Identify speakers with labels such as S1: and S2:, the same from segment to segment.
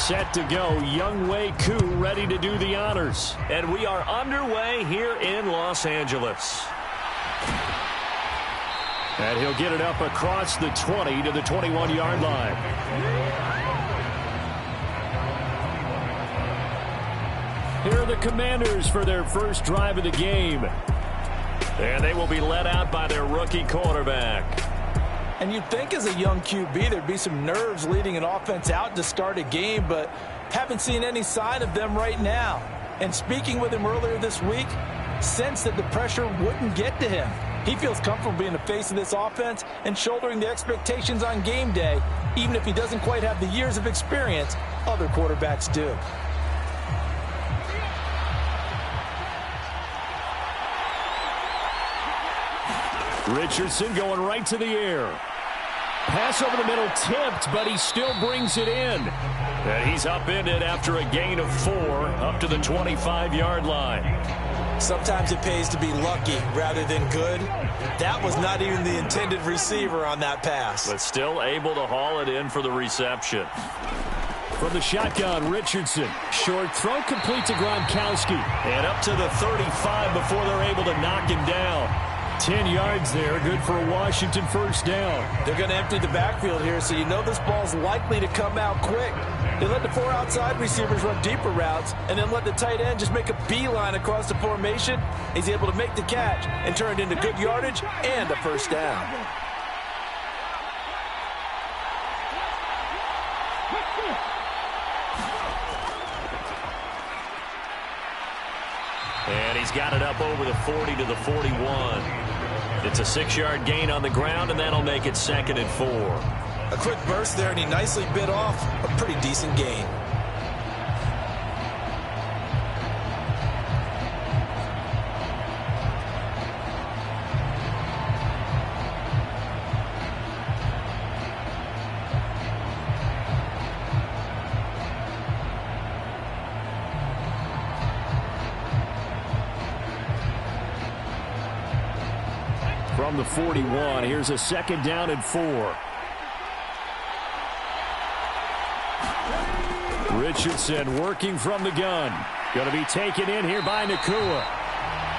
S1: set to go. Younghoe Koo ready to do the honors.
S2: And we are underway here in Los Angeles.
S1: And he'll get it up across the 20 to the 21-yard line. Here are the Commanders for their first drive of the game. And they will be led out by their rookie quarterback.
S3: And you'd think as a young QB there'd be some nerves leading an offense out to start a game, but haven't seen any sign of them right now. And speaking with him earlier this week, sensed that the pressure wouldn't get to him. He feels comfortable being the face of this offense and shouldering the expectations on game day, even if he doesn't quite have the years of experience other quarterbacks do.
S1: Richardson going right to the air. Pass over the middle tipped, but he still brings it in. And he's upended after a gain of 4 up to the 25-yard line.
S3: Sometimes it pays to be lucky rather than good. That was not even the intended receiver on that pass.
S2: But still able to haul it in for the reception.
S1: From the shotgun, Richardson. Short throw complete to Gronkowski.
S2: And up to the 35 before they're able to knock him down.
S1: 10 yards there, good for a Washington first down.
S3: They're going to empty the backfield here, so you know this ball's likely to come out quick. They let the 4 outside receivers run deeper routes, and then let the tight end just make a beeline across the formation. He's able to make the catch and turn it into good yardage and a first down.
S2: And he's got it up over the 40 to the 41. It's a 6-yard gain on the ground, and that'll make it 2nd and 4.
S3: A quick burst there, and he nicely bit off a pretty decent gain.
S1: From the 41, here's a 2nd down and 4. Richardson working from the gun. Going to be taken in here by Nakua.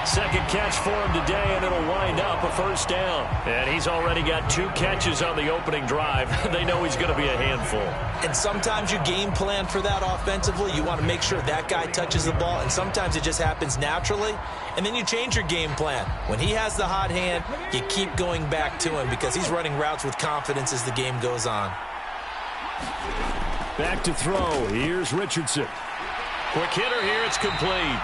S2: Second catch for him today, and it'll wind up a first down. And he's already got 2 catches on the opening drive. They know he's going to be a handful.
S3: And sometimes you game plan for that offensively. You want to make sure that guy touches the ball, and sometimes it just happens naturally. And then you change your game plan. When he has the hot hand, you keep going back to him because he's running routes with confidence as the game goes on.
S1: Back to throw. Here's Richardson.
S2: Quick hitter here. It's complete.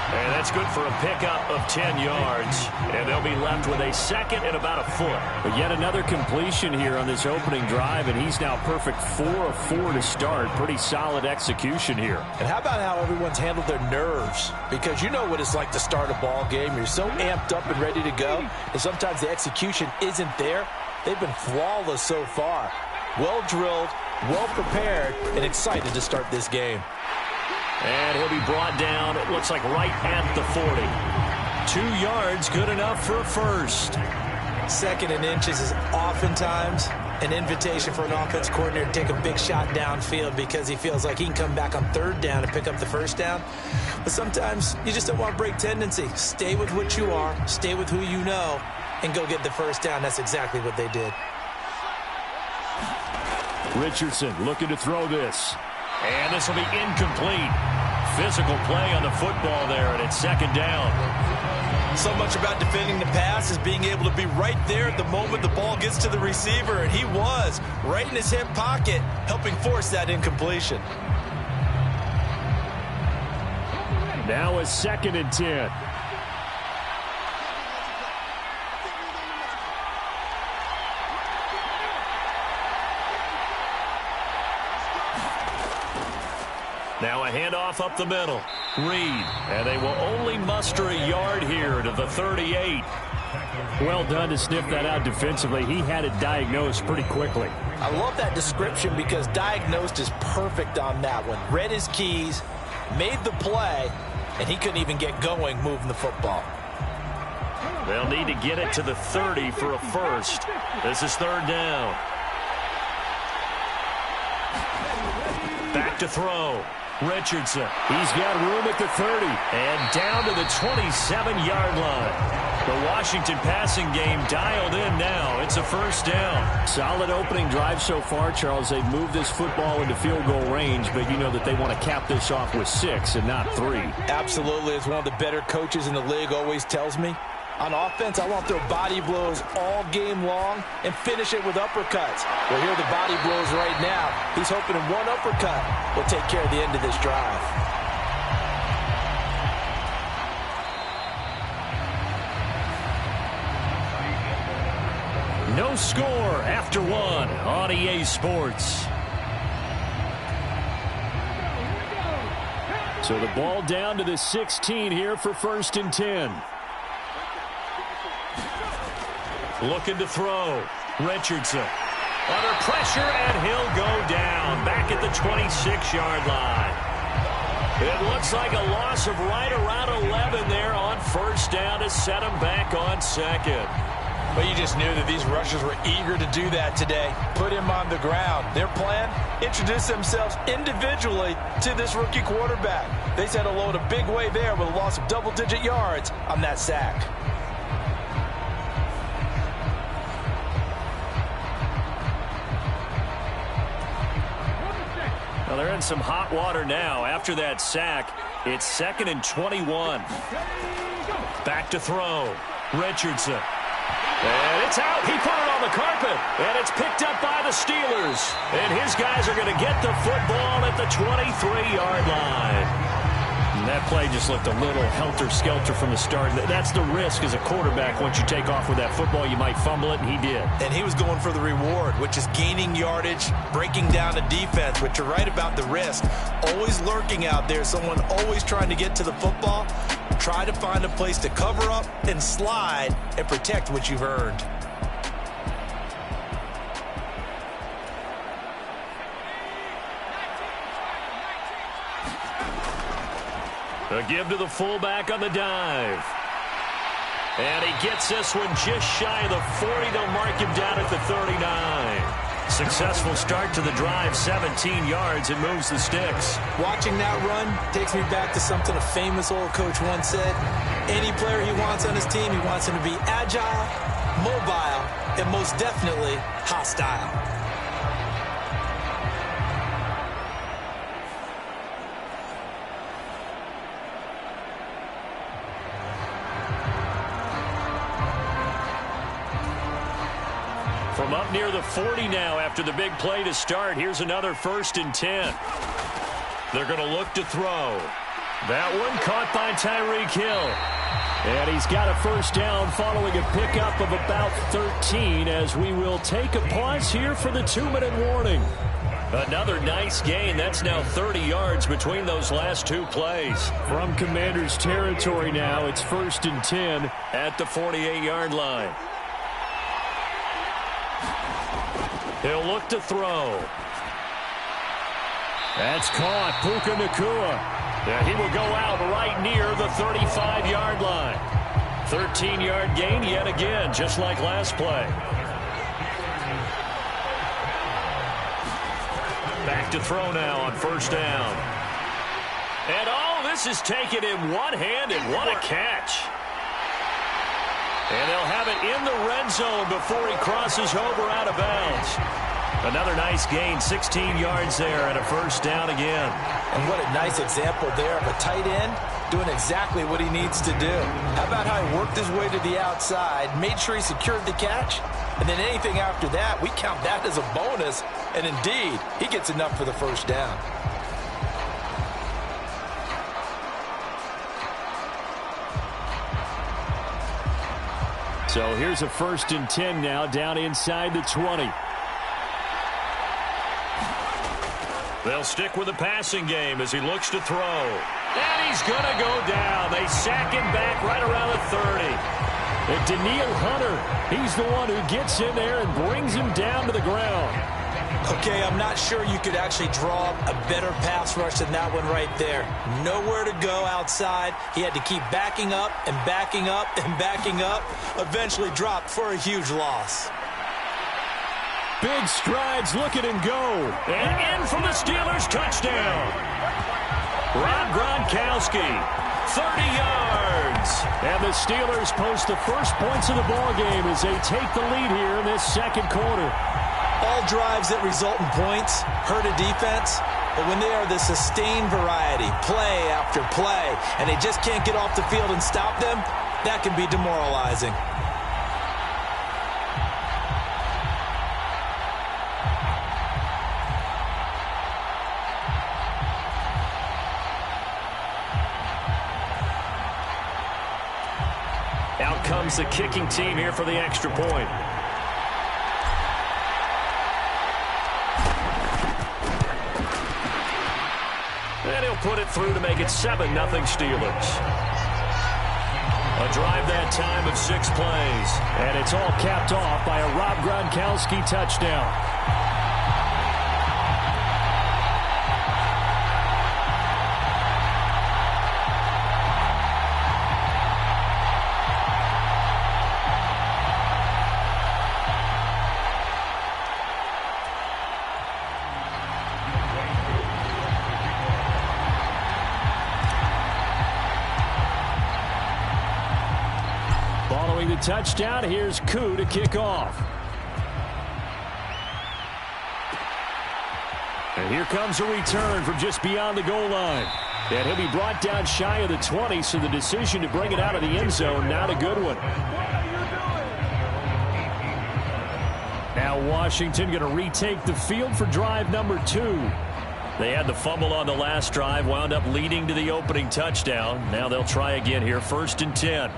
S2: And that's good for a pickup of 10 yards. And they'll be left with a 2nd and about a foot.
S1: But yet another completion here on this opening drive, and he's now perfect 4 of 4 to start. Pretty solid execution here.
S3: And how about how everyone's handled their nerves? Because you know what it's like to start a ball game. You're so amped up and ready to go, and sometimes the execution isn't there. They've been flawless so far. Well drilled, well prepared, and excited to start this game.
S2: And he'll be brought down, it looks like right at the 40. 2 yards, good enough for a first.
S3: 2nd and inches is oftentimes an invitation for an offense coordinator to take a big shot downfield because he feels like he can come back on 3rd down and pick up the first down. But sometimes you just don't want to break tendency. Stay with what you are, stay with who you know, and go get the first down. That's exactly what they did.
S1: Richardson looking to throw this.
S2: And this will be incomplete. Physical play on the football there, and it's 2nd down.
S3: So much about defending the pass is being able to be right there at the moment the ball gets to the receiver, and he was right in his hip pocket, helping force that incompletion.
S1: Now a 2nd and 10.
S2: Now a handoff up the middle. Reed. And they will only muster a yard here to the 38.
S1: Well done to sniff that out defensively. He had it diagnosed pretty quickly.
S3: I love that description because diagnosed is perfect on that one. Read his keys, made the play, and he couldn't even get going moving the football.
S2: They'll need to get it to the 30 for a first. This is 3rd down. Back Back to throw. Richardson.
S1: He's got room at the 30.
S2: And down to the 27-yard line. The Washington passing game dialed in now. It's a first down.
S1: Solid opening drive so far, Charles. They've moved this football into field goal range, but you know that they want to cap this off with 6 and not 3.
S3: Absolutely. As one of the better coaches in the league always tells me, on offense, I want to throw body blows all game long and finish it with uppercuts. Well, here are the body blows right now. He's hoping one uppercut will take care of the end of this drive.
S2: No score after 1 on EA Sports.
S1: So the ball down to the 16 here for 1st and 10.
S2: Looking to throw. Richardson. Under pressure, and he'll go down. Back at the 26-yard line. It looks like a loss of right around 11 there on first down to set him back on second.
S3: But you just knew that these rushers were eager to do that today. Put him on the ground. Their plan, introduce themselves individually to this rookie quarterback. They said hello in a big way there with a loss of double-digit yards on that sack.
S2: Well, they're in some hot water now. After that sack, it's 2nd and 21. Back to throw. Richardson. And it's out. He put it on the carpet. And it's picked up by the Steelers. And his guys are going to get the football at the 23-yard line.
S1: And that play just looked a little helter-skelter from the start. That's the risk as a quarterback. Once you take off with that football, you might fumble it, and he did.
S3: And he was going for the reward, which is gaining yardage, breaking down a defense, but you're right about the risk. Always lurking out there, someone always trying to get to the football. Try to find a place to cover up and slide and protect what you've earned.
S2: A give to the fullback on the dive. And he gets this one just shy of the 40. They'll mark him down at the 39. Successful start to the drive, 17 yards, and moves the sticks.
S3: Watching that run takes me back to something a famous old coach once said. Any player he wants on his team, he wants him to be agile, mobile, and most definitely hostile.
S2: From up near the 40 now after the big play to start. Here's another 1st and 10. They're going to look to throw. That one caught by Tyreek Hill.
S1: And he's got a first down following a pickup of about 13 as we will take a pause here for the 2-minute warning.
S2: Another nice gain. That's now 30 yards between those last 2 plays.
S1: From Commander's territory now, it's 1st and 10
S2: at the 48-yard line. He'll look to throw.
S1: That's caught. Puka Nacua.
S2: Yeah, he will go out right near the 35-yard line. 13-yard gain yet again, just like last play. Back to throw now on first down. And this is taken in one hand, and what a catch. And they'll have it in the red zone before he crosses over out of bounds. Another nice gain, 16 yards there, and a first down again.
S3: And what a nice example there of a tight end doing exactly what he needs to do. How about how he worked his way to the outside, made sure he secured the catch, and then anything after that, we count that as a bonus. And indeed, he gets enough for the first down.
S1: So here's a 1st and 10 now, down inside the 20.
S2: They'll stick with the passing game as he looks to throw. And he's going to go down. They sack him back right around the 30.
S1: And Daniil Hunter, he's the one who gets in there and brings him down to the ground.
S3: Okay, I'm not sure you could actually draw a better pass rush than that one right there. Nowhere to go outside. He had to keep backing up and backing up and backing up. Eventually dropped for a huge loss.
S1: big strides. Look at him go.
S2: And in for the Steelers touchdown. Rob Gronkowski, 30 yards.
S1: And the Steelers post the first points of the ballgame as they take the lead here in this second quarter.
S3: All drives that result in points hurt a defense, but when they are the sustained variety, play after play, and they just can't get off the field and stop them, that can be demoralizing.
S2: Out comes the kicking team here for the extra point. And he'll put it through to make it 7-0 Steelers. A drive that time of 6 plays.
S1: And it's all capped off by a Rob Gronkowski touchdown. Following the touchdown, here's Koo to kick off. And here comes a return from just beyond the goal line. And he'll be brought down shy of the 20, so the decision to bring it out of the end zone, not a good one. Now Washington going to retake the field for drive number 2.
S2: They had the fumble on the last drive, wound up leading to the opening touchdown. Now they'll try again here, 1st and 10.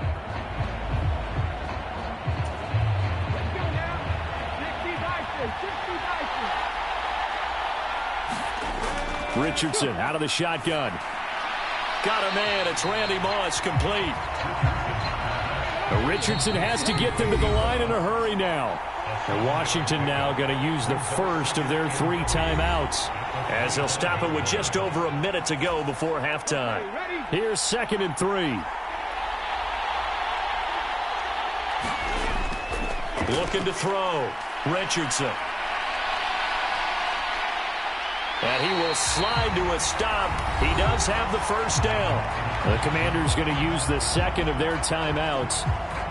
S1: Richardson out of the shotgun.
S2: Got a man. It's Randy Moss, complete.
S1: Richardson has to get them to the line in a hurry now. And Washington now going to use the first of their 3 timeouts.
S2: As they'll stop it with just over a minute to go before halftime.
S1: Here's 2nd and 3.
S2: Looking to throw. Richardson. And he will slide to a stop. He does have the first down.
S1: The Commanders going to use the second of their timeouts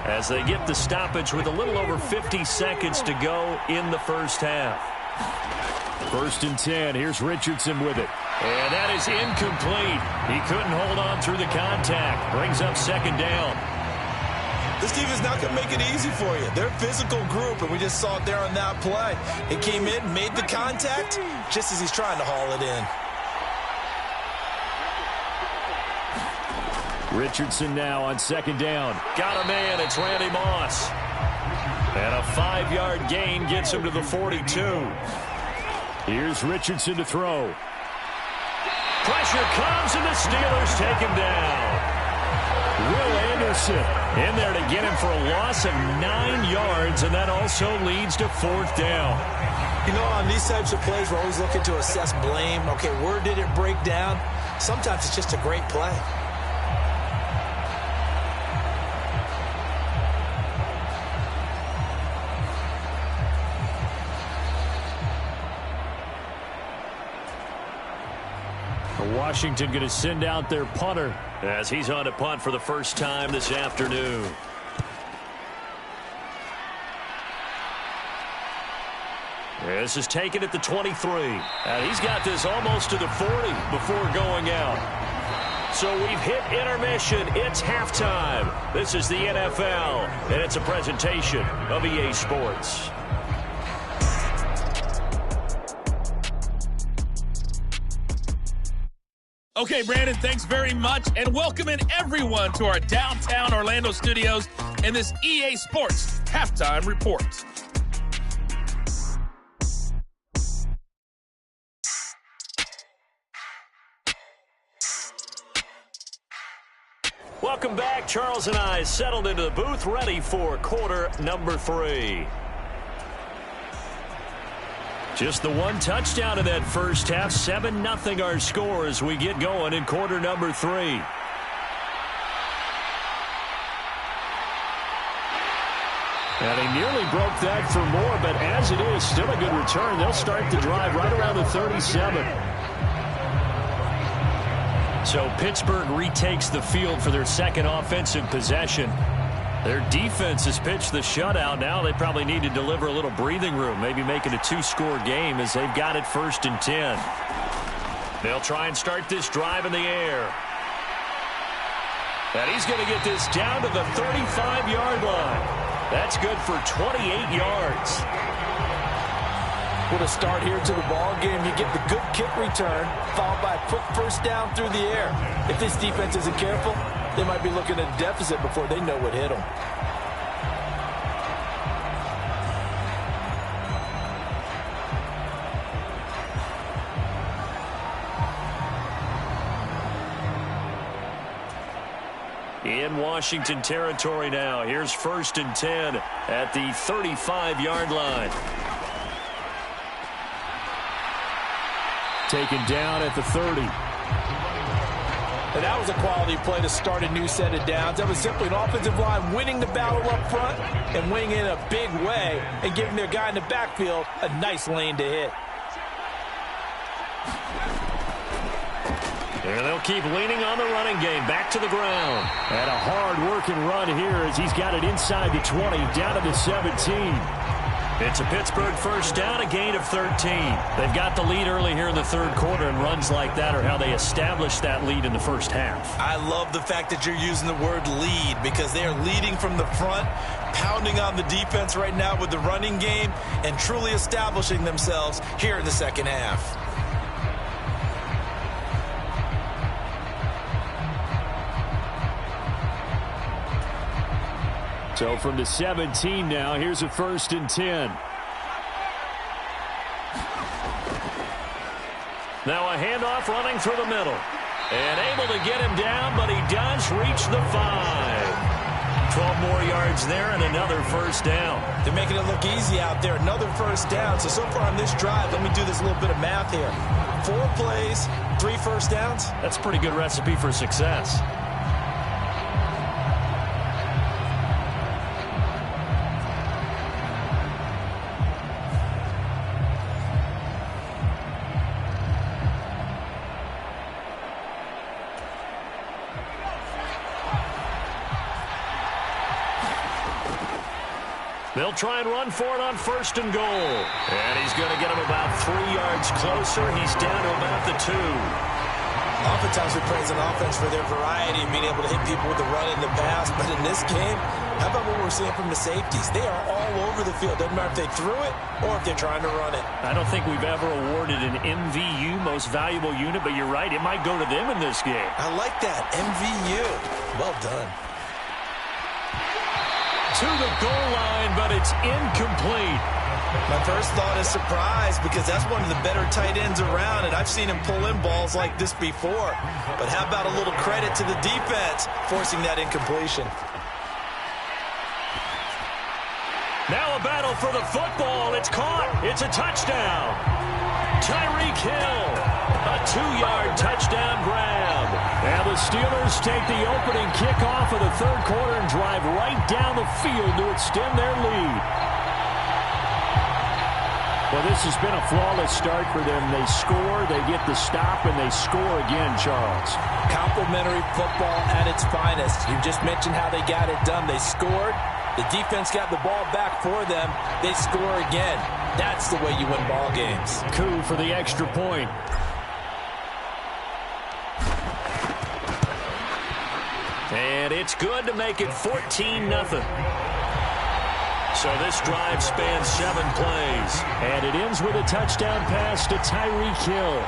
S2: as they get the stoppage with a little over 50 seconds to go in the first half.
S1: 1st and 10. Here's Richardson with it.
S2: And that is incomplete. He couldn't hold on through the contact. Brings up 2nd down.
S3: This team is not going to make it easy for you. They're a physical group, and we just saw it there on that play. It came in, made the contact, just as he's trying to haul it
S1: in. Richardson now on 2nd down.
S2: Got a man. It's Randy Moss. And a 5-yard gain gets him to the 42.
S1: Here's Richardson to throw.
S2: Pressure comes, and the Steelers take him down.
S1: Will Anderson
S2: in there to get him for a loss of 9 yards, and that also leads to 4th down.
S3: You know, on these types of plays, we're always looking to assess blame. Okay, where did it break down? Sometimes it's just a great play.
S1: Washington going to send out their punter
S2: as he's on to punt for the first time this afternoon. This is taken at the 23. And he's got this almost to the 40 before going out. So we've hit intermission. It's halftime. This is the NFL, and it's a presentation of EA Sports.
S4: Okay, Brandon, thanks very much, and welcoming everyone to our downtown Orlando studios in this EA Sports Halftime Report.
S2: Welcome back. Charles and I settled into the booth, ready for quarter number 3. Just the one touchdown in that first half. 7-0 our score as we get going in quarter number 3.
S1: And he nearly broke that for more, but as it is, still a good return. They'll start the drive right around the 37.
S2: So Pittsburgh retakes the field for their second offensive possession. Their defense has pitched the shutout. Now they probably need to deliver a little breathing room, maybe make it a two-score game as they've got it 1st and 10. They'll try and start this drive in the air. And he's going to get this down to the 35-yard line. That's good for 28 yards.
S3: What a start here to the ball game. You get the good kick return, followed by a quick first down through the air. If this defense isn't careful, they might be looking at a deficit before they know what hit them.
S2: In Washington territory now. Here's 1st and 10 at the 35-yard line.
S1: Taken down at the 30.
S3: And that was a quality play to start a new set of downs. That was simply an offensive line winning the battle up front and winning in a big way and giving their guy in the backfield a nice lane to hit.
S2: And they'll keep leaning on the running game. Back to the ground.
S1: And a hard-working run here as he's got it inside the 20, down to the 17.
S2: It's a Pittsburgh first down, a gain of 13. They've got the lead early here in the third quarter, and runs like that are how they establish that lead in the first half.
S3: I love the fact that you're using the word lead because they are leading from the front, pounding on the defense right now with the running game, and truly establishing themselves here in the second half.
S1: So from the 17 now, here's a 1st and 10.
S2: Now a handoff running through the middle. And able to get him down, but he does reach the 5. 12 more yards there and another first down.
S3: They're making it look easy out there. Another first down. So far on this drive, let me do this little bit of math here. 4 plays, 3 first downs.
S2: That's a pretty good recipe for success. They'll try and run for it on 1st and goal. And he's going to get him about 3 yards closer. He's down to about the 2.
S3: Oftentimes we praise an offense for their variety and being able to hit people with the run and the pass. But in this game, how about what we're seeing from the safeties? They are all over the field. Doesn't matter if they threw it or if they're trying to run it.
S2: I don't think we've ever awarded an MVU, most valuable unit, but you're right. It might go to them in this game.
S3: I like that. MVU. Well done.
S2: To the goal line, but it's incomplete.
S3: My first thought is surprise because that's one of the better tight ends around, and I've seen him pull in balls like this before. But how about a little credit to the defense forcing that incompletion?
S2: Now a battle for the football. It's caught. It's a touchdown. Tyreek Hill, a 2-yard touchdown grab.
S1: And the Steelers take the opening kickoff of the third quarter and drive right down the field to extend their lead. Well, this has been a flawless start for them. They score, they get the stop, and they score again, Charles.
S3: Complimentary football at its finest. You just mentioned how they got it done. They scored. The defense got the ball back for them. They score again. That's the way you win ball games.
S1: Coup for the extra point.
S2: And it's good to make it 14-0. So this drive spans 7 plays.
S1: And it ends with a touchdown pass to Tyreek Hill.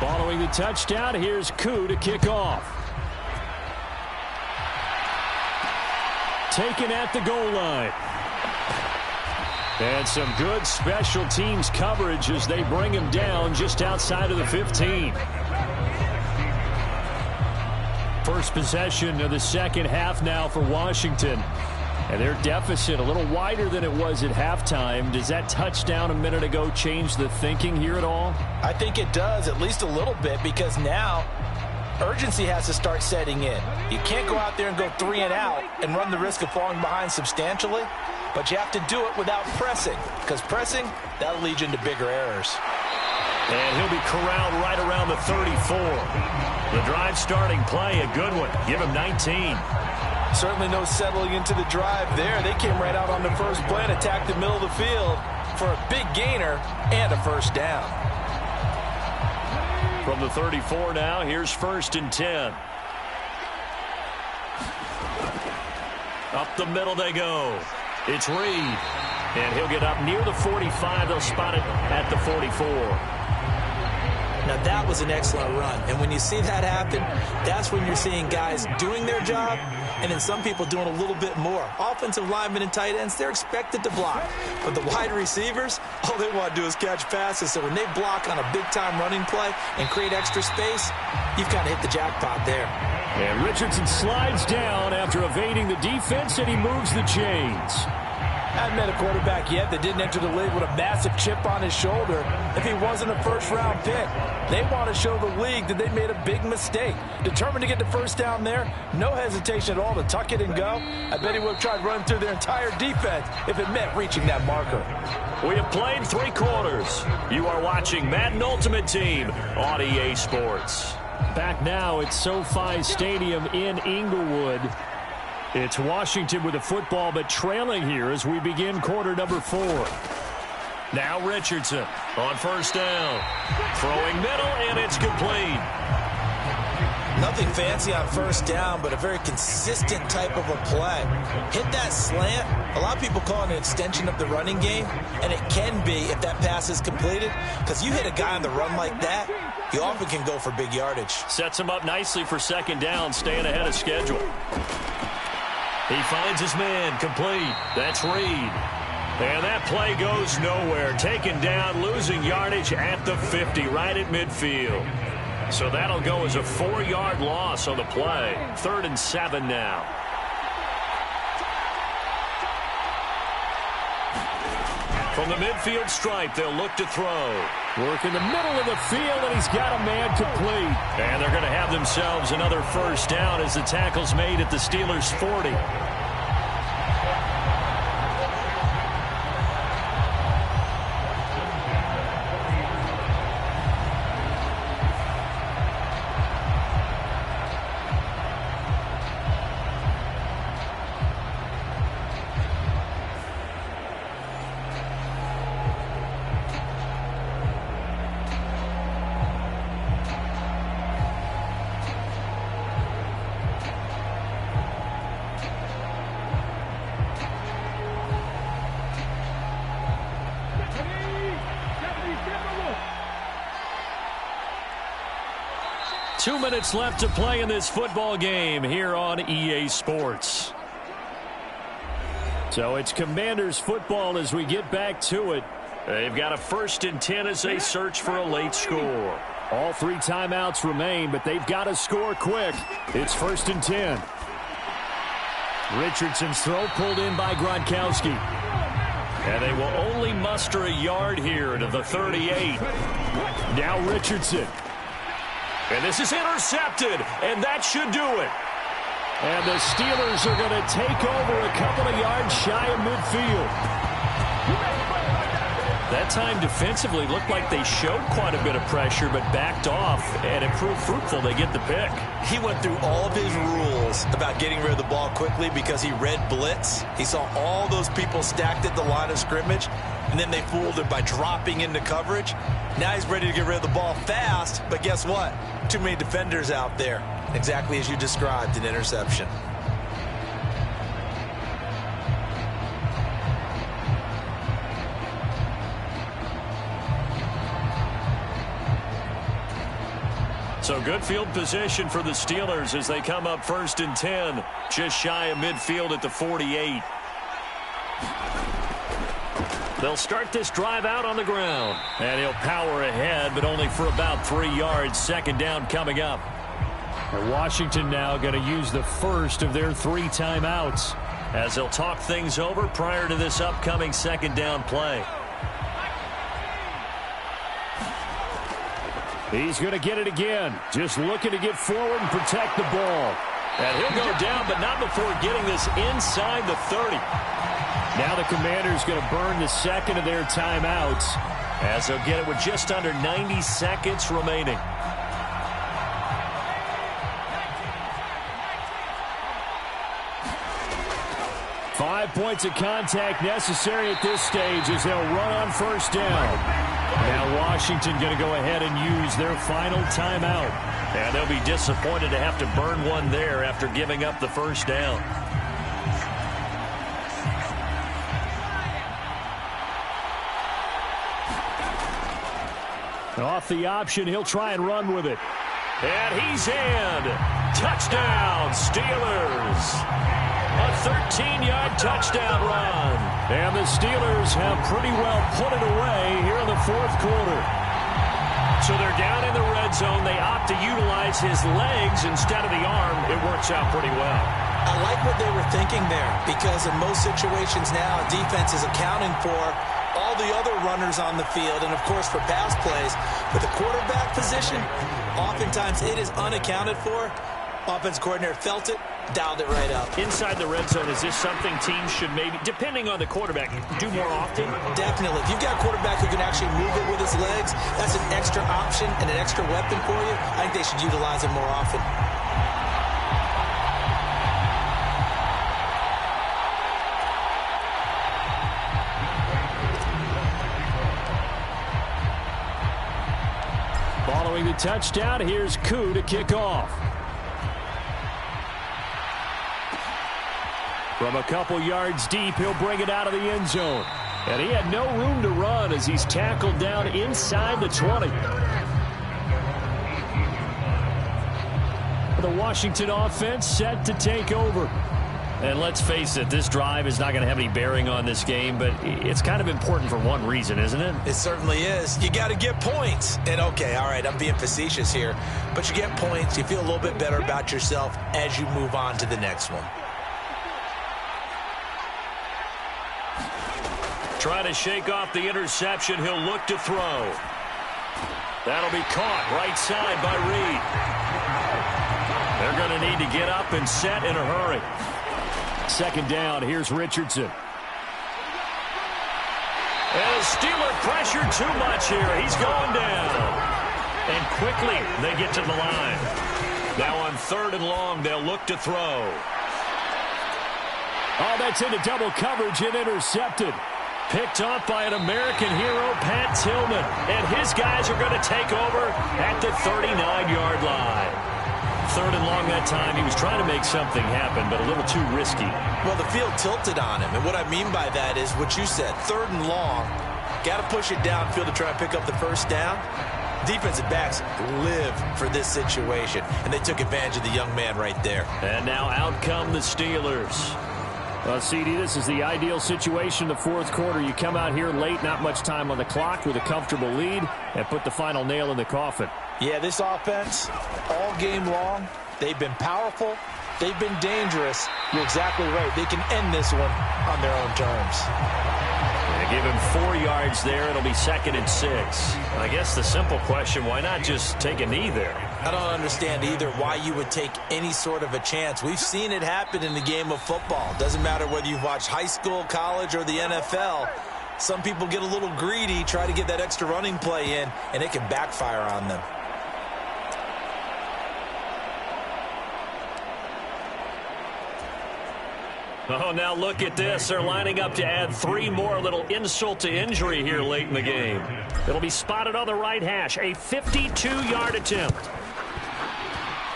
S1: Following the touchdown, here's Koo to kick off. Taken at the goal line. And some good special teams coverage as they bring him down just outside of the 15. First possession of the second half now for Washington. And their deficit a little wider than it was at halftime. Does that touchdown a minute ago change the thinking here at all?
S3: I think it does, at least a little bit, because now urgency has to start setting in. You can't go out there and go 3 and out and run the risk of falling behind substantially, but you have to do it without pressing, because pressing, that'll lead you into bigger errors.
S2: And he'll be corralled right around the 34. The drive starting play, a good one. Give him 19.
S3: Certainly no settling into the drive there. They came right out on the first play and attacked the middle of the field for a big gainer and a first down.
S2: From the 34 now, here's 1st and 10. Up the middle they go. It's Reed. And he'll get up near the 45. They'll spot it at the 44.
S3: Now, that was an excellent run. And when you see that happen, that's when you're seeing guys doing their job and then some people doing a little bit more. Offensive linemen and tight ends, they're expected to block. But the wide receivers, all they want to do is catch passes. So when they block on a big-time running play and create extra space, you've kind of hit the jackpot there.
S1: And Richardson slides down after evading the defense, and he moves the chains.
S3: I haven't met a quarterback yet that didn't enter the league with a massive chip on his shoulder if he wasn't a first-round pick. They want to show the league that they made a big mistake. Determined to get the first down there, no hesitation at all to tuck it and go. I bet he would have tried running through their entire defense if it meant reaching that marker.
S2: We have played 3 quarters. You are watching Madden Ultimate Team on EA Sports.
S1: Back now at SoFi Stadium in Inglewood. It's Washington with the football, but trailing here as we begin quarter number 4.
S2: Now Richardson on first down. Throwing middle, and it's complete.
S3: Nothing fancy on first down, but a very consistent type of a play. Hit that slant. A lot of people call it an extension of the running game, and it can be if that pass is completed, because you hit a guy on the run like that, you often can go for big yardage.
S2: Sets him up nicely for second down, staying ahead of schedule. He finds his man, complete. That's Reed. And that play goes nowhere. Taken down, losing yardage at the 50, right at midfield. So that'll go as a 4-yard loss on the play. 3rd and 7 now. From the midfield stripe, they'll look to throw.
S1: Work in the middle of the field, and he's got a man complete.
S2: And they're going to have themselves another first down as the tackle's made at the Steelers' 40. Two minutes left to play in this football game here on EA Sports.
S1: So it's Commanders football as we get back to it.
S2: They've got a 1st and 10 as they search for a late score.
S1: All 3 timeouts remain, but they've got to score quick. It's 1st and 10. Richardson's throw pulled in by Gronkowski.
S2: And they will only muster a yard here to the 38.
S1: Now Richardson.
S2: And this is intercepted, and that should do it.
S1: And the Steelers are going to take over a couple of yards shy of midfield.
S2: That time defensively looked like they showed quite a bit of pressure, but backed off, and it proved fruitful. They get the pick.
S3: He went through all of his rules about getting rid of the ball quickly because he read blitz. He saw all those people stacked at the line of scrimmage, and then they fooled him by dropping into coverage. Now he's ready to get rid of the ball fast, but guess what? Too many defenders out there. Exactly as you described, an interception.
S2: So good field position for the Steelers as they come up 1st and 10, just shy of midfield at the 48. They'll start this drive out on the ground. And he'll power ahead, but only for about 3 yards. Second down coming up.
S1: And Washington now going to use the first of their 3 timeouts.
S2: as they'll talk things over prior to this upcoming second down play.
S1: He's going to get it again. Just looking to get forward and protect the ball.
S2: And he'll go down, but not before getting this inside the 30.
S1: Now the Commander's going to burn the second of their timeouts,
S2: as they'll get it with just under 90 seconds remaining.
S1: Five points of contact necessary at this stage as they'll run on first down. Now Washington going to go ahead and use their final timeout.
S2: And they'll be disappointed to have to burn one there after giving up the first down.
S1: Off the option, he'll try and run with it.
S2: And he's in. Touchdown, Steelers. A 13-yard touchdown run.
S1: And the Steelers have pretty well put it away here in the fourth quarter.
S2: So they're down in the red zone. They opt to utilize his legs instead of the arm. It works out pretty well.
S3: I like what they were thinking there, because in most situations now, defense is accounting for all the other runners on the field and, of course, for pass plays. But the quarterback position, oftentimes it is unaccounted for. Offense coordinator felt it, dialed it right up.
S2: Inside the red zone, is this something teams should maybe, depending on the quarterback, do more often?
S3: Definitely. If you've got a quarterback who can actually move it with his legs, that's an extra option and an extra weapon for you. I think they should utilize it more often.
S1: Following the touchdown, here's Koo to kick off. From a couple yards deep, he'll bring it out of the end zone. And he had no room to run as he's tackled down inside the 20. The Washington offense set to take over.
S2: And let's face it, this drive is not going to have any bearing on this game, but it's kind of important for one reason, isn't it?
S3: It certainly is. You got to get points. And, okay, all right, I'm being facetious here. But you get points, you feel a little bit better about yourself as you move on to the next one.
S2: Try to shake off the interception. He'll look to throw. That'll be caught right side by Reed. They're going to need to get up and set in a hurry.
S1: Second down, here's Richardson.
S2: And a Steeler pressure too much here. He's going down. And quickly they get to the line. Now on 3rd and long, they'll look to throw.
S1: Oh, that's into double coverage and intercepted.
S2: Picked off by an American hero, Pat Tillman. And his guys are going to take over at the 39-yard line. 3rd and long that time. He was trying to make something happen, but a little too risky.
S3: Well, the field tilted on him. And what I mean by that is what you said. 3rd and long. Got to push it downfield to try and pick up the first down. Defensive backs live for this situation. And they took advantage of the young man right there.
S2: And now out come the Steelers.
S1: Well, CD, this is the ideal situation in the fourth quarter. You come out here late, not much time on the clock, with a comfortable lead, and put the final nail in the coffin.
S3: Yeah, this offense, all game long, they've been powerful, they've been dangerous. You're exactly right. They can end this one on their own terms.
S2: They give him 4 yards there. It'll be 2nd and 6. I guess the simple question, why not just take a knee there?
S3: I don't understand either why you would take any sort of a chance. We've seen it happen in the game of football. Doesn't matter whether you've watched high school, college, or the NFL. Some people get a little greedy, try to get that extra running play in, and it can backfire on them.
S2: Oh, now look at this. They're lining up to add 3 more, a little insult to injury here late in the game. It'll be spotted on the right hash, a 52-yard attempt.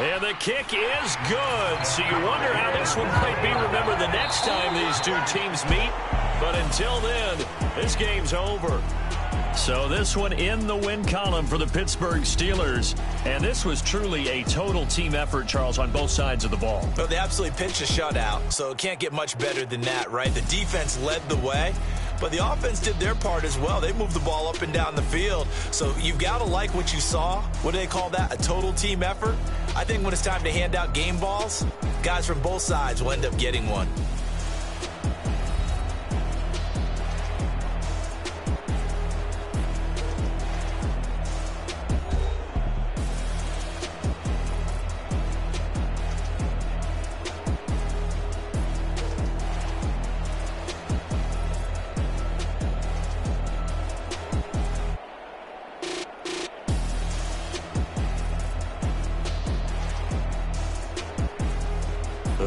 S2: And the kick is good. So you wonder how this one might be remembered the next time these two teams meet. But until then, this game's over. So this one in the win column for the Pittsburgh Steelers. And this was truly a total team effort, Charles, on both sides of the ball.
S3: Well, they absolutely pitched a shutout, so it can't get much better than that, right? The defense led the way, but the offense did their part as well. They moved the ball up and down the field. So you've got to like what you saw. What do they call that? A total team effort? I think when it's time to hand out game balls, guys from both sides will end up getting one.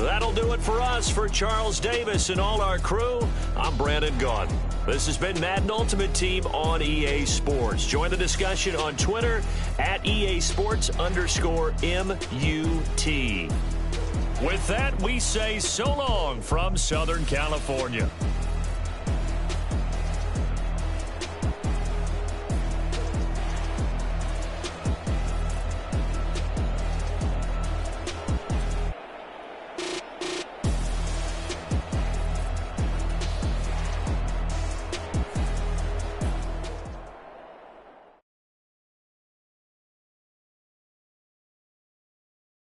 S2: That'll do it for us. For Charles Davis and all our crew, I'm Brandon Gaudin. This has been Madden Ultimate Team on EA Sports. Join the discussion on Twitter at EA Sports_MUT. With that, we say so long from Southern California.